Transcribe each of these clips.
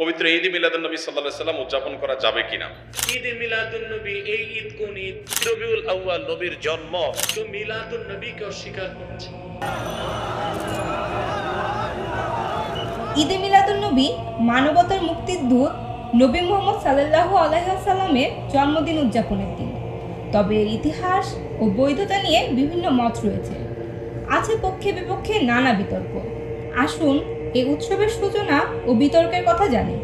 পবিত্র ঈদ মিলাদুন্নবী সাল্লাল্লাহু আলাইহি সাল্লাম উদযাপন করা যাবে কিনা? ঈদ মিলাদুন্নবী, এই ঈদ কোন ঈদ? রবিউল আউয়াল, নবীর জন্ম। তো মিলাদুন্নবীকে অস্বীকার করছে। ঈদে মিলাদুন্নবী মানবতার মুক্তির দূত নবী মুহাম্মদ সাল্লাল্লাহু আলাইহি ওয়াসাল্লামের জন্মদিন উদযাপনের দিন। তবে এর ইতিহাস ও বৈধতা নিয়ে বিভিন্ন মত রয়েছে, আছে পক্ষে বিপক্ষে নানা বিতর্ক। আসুন এই উৎসবের সূচনা ও বিতর্কের কথা জানি।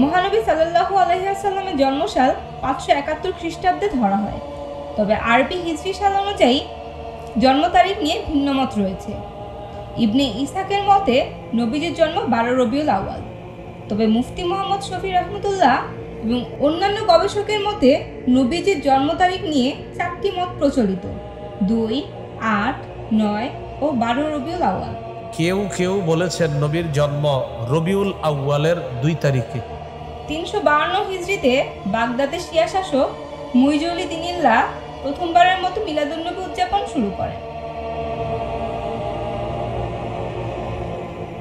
মহানবী সাল্লাল্লাহু আলাইহি ওয়াসাল্লামের জন্মসাল 571 খ্রিস্টাব্দে ধরা হয়, তবে আরবি হিজরি সাল অনুযায়ী জন্ম তারিখ নিয়ে ভিন্ন মত রয়েছে। ইবনে ইসহাকের মতে নবীজির জন্ম 12 রবিউল আউয়াল, তবে মুফতি মোহাম্মদ শফি রহমতুল্লাহ এবং অন্যান্য গবেষকের মতে নবীজির জন্ম তারিখ নিয়ে 4টি মত প্রচলিত: 2, 8, 9 ও 12 রবিউল আউয়াল। কেউ কেউ বলেছেন নবীর জন্ম রবিউল আউয়ালের 2 তারিখে। 352 হিজরিতে বাগদাদের শিয়া শাসক মুইজুল দিনিল্লাহ প্রথমবারের মতো মিলাদুন্নবী উদযাপন শুরু করেন।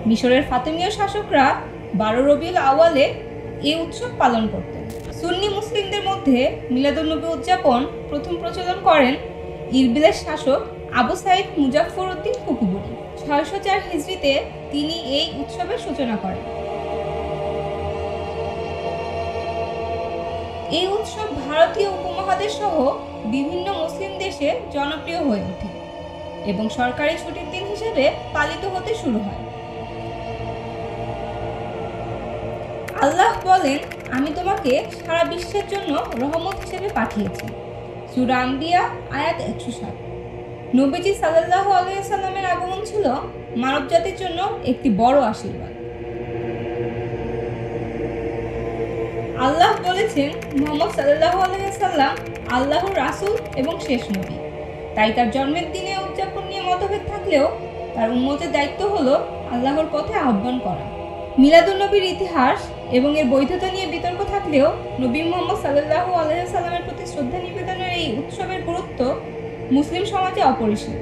মিশরের ফাতেমীয় শাসকরা 12 রবিউল আউয়ালে এই উৎসব পালন করতেন। সুন্নি মুসলিমদের মধ্যে মিলাদুন্নবী উদযাপন প্রথম প্রচলন করেন ইরবিলের শাসক আবু সাইদ মুজাফফর উদ্দিন কুকুবুরি। 604 হিজরিতে তিনি এই উৎসবের সূচনা করেন। এই উৎসব ভারতীয় উপমহাদেশ সহ বিভিন্ন মুসলিম দেশে জনপ্রিয় হয়ে ওঠে এবং সরকারি ছুটির দিন হিসেবে পালিত হতে শুরু হয়। আল্লাহ বলেন, আমি তোমাকে সারা বিশ্বের জন্য রহমত হিসেবে পাঠিয়েছি। সূরা আম্বিয়া আয়াত 107। নবীজি সাল্লাল্লাহু আলাইহি সাল্লামের আগমন ছিল মানবজাতির জন্য একটি বড় আশীর্বাদ। আল্লাহ বলেছেন, মুহাম্মদ সাল্লাল্লাহু আলাইহি সাল্লাম আল্লাহর রাসূল এবং শেষ নবী। তাই তার জন্মের দিনে উদযাপন নিয়ে মতভেদ থাকলেও তার উম্মতের দায়িত্ব হলো আল্লাহর পথে আহ্বান করা। মিলাদুন্নবীর ইতিহাস এবং এর বৈধতা নিয়ে বিতর্ক থাকলেও নবী মুহাম্মদ সাল্লাল্লাহু আলাইহি সাল্লামের প্রতি শ্রদ্ধা নিবেদনের এই উৎসবের গুরুত্ব মুসলিম সমাজে অপরিসীম।